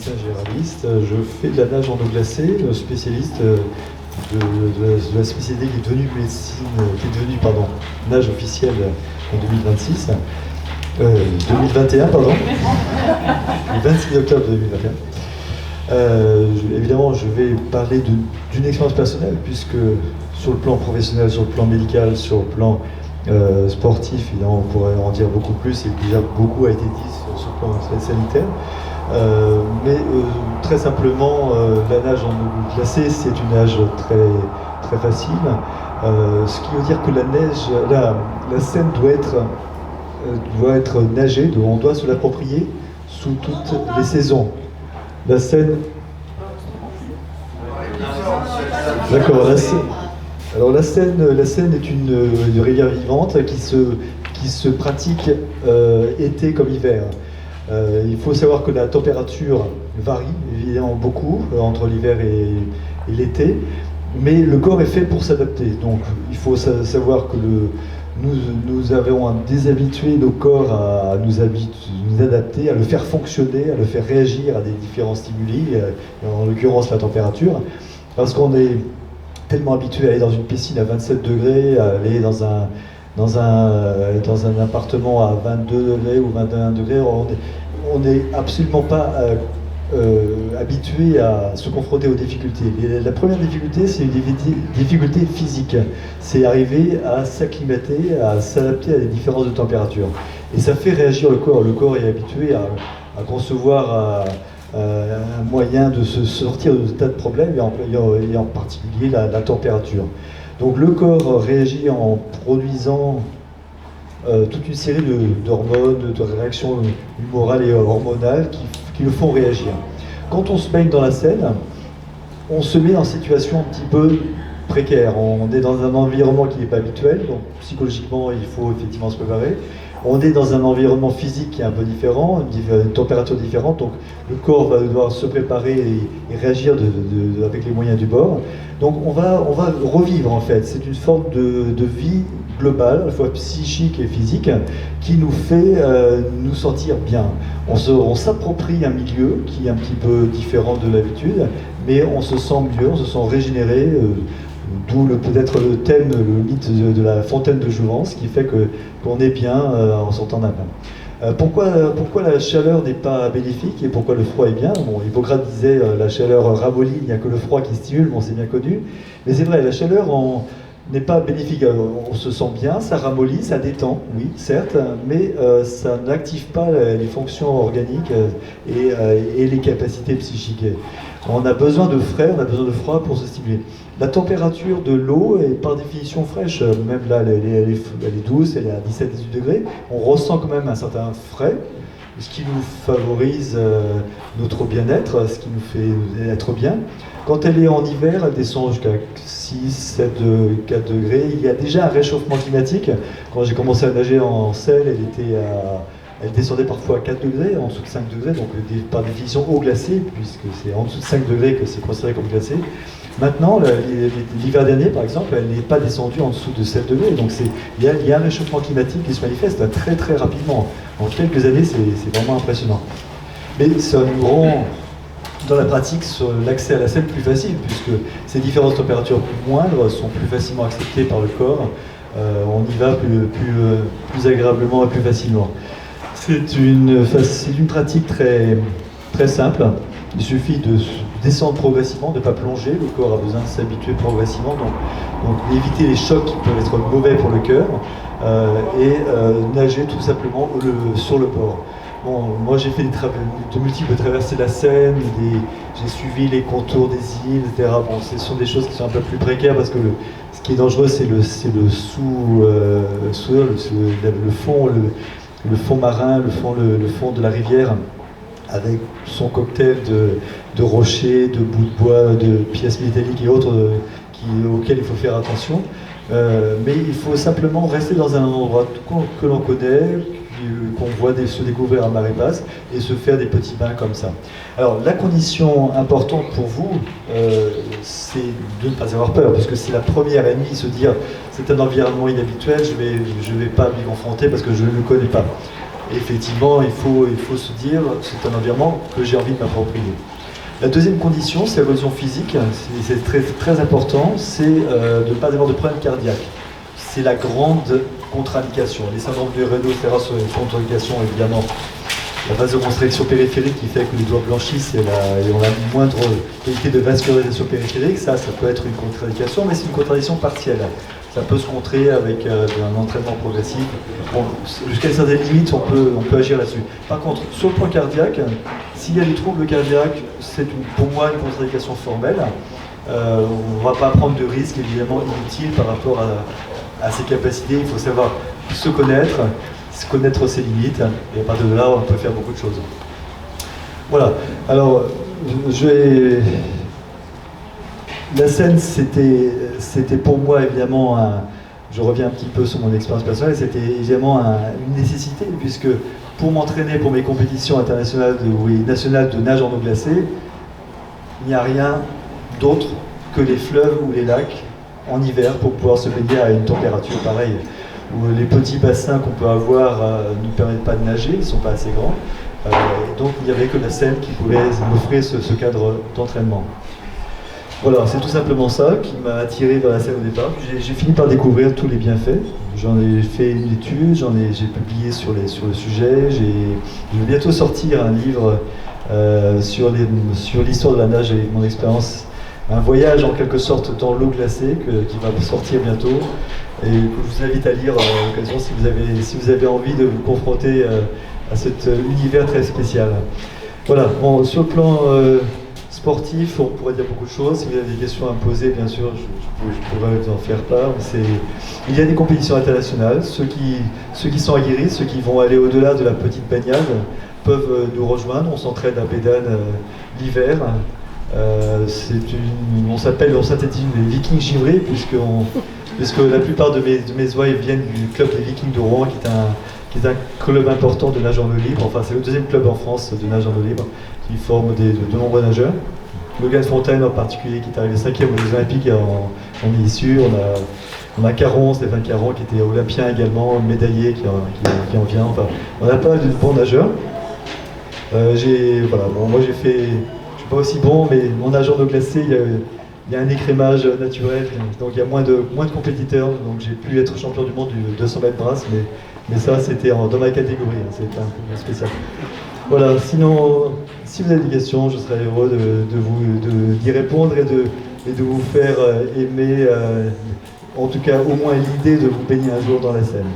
médecin généraliste. Je fais de la nage en eau glacée, spécialiste de la spécialité qui est devenue médecine, qui est devenue nage officielle en 2026. 2021, pardon. Le 26 octobre 2021. Évidemment, je vais parler d'une expérience personnelle, puisque sur le plan professionnel, sur le plan médical, sur le plan sportif, évidemment, on pourrait en dire beaucoup plus, et déjà beaucoup a été dit sur le plan sanitaire. Mais très simplement, la nage en eau glacée, c'est une nage très, très facile. Ce qui veut dire que la Seine doit être nagée, on doit se l'approprier sous toutes les saisons. La Seine. D'accord. Alors la Seine est une rivière vivante qui se pratique été comme hiver. Il faut savoir que la température varie évidemment beaucoup entre l'hiver et l'été, mais le corps est fait pour s'adapter. Donc il faut savoir que nous avons déshabitué nos corps à nous adapter, à le faire fonctionner, à le faire réagir à des différents stimuli, en l'occurrence la température, parce qu'on est tellement habitué à aller dans une piscine à 27 degrés, à aller dans un appartement à 22 degrés ou 21 degrés, on n'est absolument pas habitué à se confronter aux difficultés. Et la première difficulté, c'est une difficulté physique. C'est arriver à s'acclimater, à s'adapter à des différences de température. Et ça fait réagir le corps. Le corps est habitué à concevoir un moyen de se sortir de tas de problèmes, et en particulier la température. Donc le corps réagit en produisant toute une série d'hormones, de réactions humorales et hormonales qui le font réagir. Quand on se baigne dans la Seine, on se met en situation un petit peu précaire. On est dans un environnement qui n'est pas habituel, donc psychologiquement il faut effectivement se préparer. On est dans un environnement physique qui est un peu différent, une température différente, donc le corps va devoir se préparer et réagir avec les moyens du bord. Donc on va revivre en fait, c'est une forme de vie globale, à la fois psychique et physique, qui nous fait nous sentir bien. On s'approprie un milieu qui est un petit peu différent de l'habitude, mais on se sent mieux, on se sent régénéré, d'où peut-être le thème, le mythe de la fontaine de jouvence, qui fait qu'on est bien en sortant d'un bain. Pourquoi la chaleur n'est pas bénéfique et pourquoi le froid est bien? Bon, Hippocrate disait la chaleur ramollit, il n'y a que le froid qui stimule, bon, c'est bien connu. Mais c'est vrai, la chaleur n'est pas bénéfique. On se sent bien, ça ramollit, ça détend, oui, certes, mais ça n'active pas les fonctions organiques et les capacités psychiques. On a besoin de frais, on a besoin de froid pour se stimuler. La température de l'eau est par définition fraîche, même là elle est douce, elle est à 17-18 degrés. On ressent quand même un certain frais, ce qui nous favorise notre bien-être, ce qui nous fait être bien. Quand elle est en hiver, elle descend jusqu'à 6, 7, 4 degrés. Il y a déjà un réchauffement climatique. Quand j'ai commencé à nager en Seine, elle descendait parfois à 4 degrés, en dessous de 5 degrés, donc par définition eau glacée, puisque c'est en dessous de 5 degrés que c'est considéré comme glacé. Maintenant, l'hiver dernier, par exemple, elle n'est pas descendue en dessous de 7 degrés, donc il y a un réchauffement climatique qui se manifeste très très rapidement. En quelques années, c'est vraiment impressionnant. Mais ça nous rend, dans la pratique, l'accès à la Seine plus facile, puisque ces différentes températures plus moindres sont plus facilement acceptées par le corps. On y va plus agréablement et plus facilement. C'est une pratique très, très simple. Il suffit de descendre progressivement, de ne pas plonger. Le corps a besoin de s'habituer progressivement, donc éviter les chocs qui peuvent être mauvais pour le cœur, et nager tout simplement sur le bord. Bon, moi j'ai fait de multiples traversées de la Seine, j'ai suivi les contours des îles, etc. Bon, ce sont des choses qui sont un peu plus précaires parce que ce qui est dangereux c'est le fond marin, le fond de la rivière, avec son cocktail de rochers, de bouts de bois, de pièces métalliques et autres auxquels il faut faire attention. Mais il faut simplement rester dans un endroit que l'on connaît, qu'on voit se découvrir à marée basse, et se faire des petits bains comme ça. Alors la condition importante pour vous, c'est de ne pas avoir peur, parce que c'est la première ennemie, se dire c'est un environnement inhabituel, je vais pas m'y confronter parce que je ne le connais pas. Et effectivement, il faut se dire, c'est un environnement que j'ai envie de m'approprier. La deuxième condition, c'est l'évolution physique, c'est très, très important, c'est de ne pas avoir de problème cardiaque. C'est la grande contre-indication. Les syndromes du Raynaud-Ferrat sont une contre-indication, évidemment. La vasoconstriction périphérique qui fait que les doigts blanchissent et on a une moindre qualité de vascularisation périphérique, ça peut être une contre-indication, mais c'est une contre-indication partielle. Ça peut se contrer avec un entraînement progressif. Bon, jusqu'à une certaine limite, on peut agir là-dessus. Par contre, sur le point cardiaque, s'il y a des troubles cardiaques, c'est pour moi une contre-indication formelle. On ne va pas prendre de risques évidemment inutiles par rapport à ses capacités. Il faut savoir se connaître ses limites, et à partir de là, on peut faire beaucoup de choses. Voilà. Alors, la scène, c'était pour moi évidemment je reviens un petit peu sur mon expérience personnelle, c'était évidemment une nécessité, puisque pour m'entraîner pour mes compétitions internationales ou nationales de nage en eau glacée, il n'y a rien d'autre que les fleuves ou les lacs en hiver pour pouvoir se baigner à une température pareille. Où les petits bassins qu'on peut avoir ne nous permettent pas de nager, ils ne sont pas assez grands. Donc il n'y avait que la Seine qui pouvait m'offrir ce cadre d'entraînement. Voilà, c'est tout simplement ça qui m'a attiré vers la Seine au départ. J'ai fini par découvrir tous les bienfaits. J'en ai fait une étude, j'ai publié sur le sujet. Je vais bientôt sortir un livre sur l'histoire de la nage et mon expérience. Un voyage en quelque sorte dans l'eau glacée qui va sortir bientôt et que je vous invite à lire à l'occasion si vous avez envie de vous confronter à cet univers très spécial. Voilà, bon, sur le plan sportif, on pourrait dire beaucoup de choses. Si vous avez des questions à me poser, bien sûr, je pourrais vous en faire part. Il y a des compétitions internationales. Ceux qui sont aguerris, ceux qui vont aller au-delà de la petite baignade, peuvent nous rejoindre. On s'entraîne à Pédane l'hiver. On synthétise les Vikings givrés, puisque la plupart de mes ouailles viennent du club des Vikings de Rouen, qui est un club important de nage en eau libre. Enfin, c'est le deuxième club en France de nage en eau libre, qui forme de nombreux nageurs. Logan Fontaine en particulier, qui est arrivé 5e aux Jeux Olympiques, en est issu. On a Caron, Stéphane Caron, qui était olympien également, médaillé, qui en vient. Enfin, on a pas mal de bons nageurs. Moi j'ai fait. Je suis pas aussi bon, mais mon nage en eau glacée, il y a un écrémage naturel, donc il y a moins de compétiteurs, donc j'ai pu être champion du monde du 200 mètres brasse, mais ça c'était dans ma catégorie, hein, c'était un peu spécial. Voilà, sinon, si vous avez des questions, je serais heureux d'y répondre et de vous faire aimer, en tout cas au moins l'idée de vous baigner un jour dans la Seine.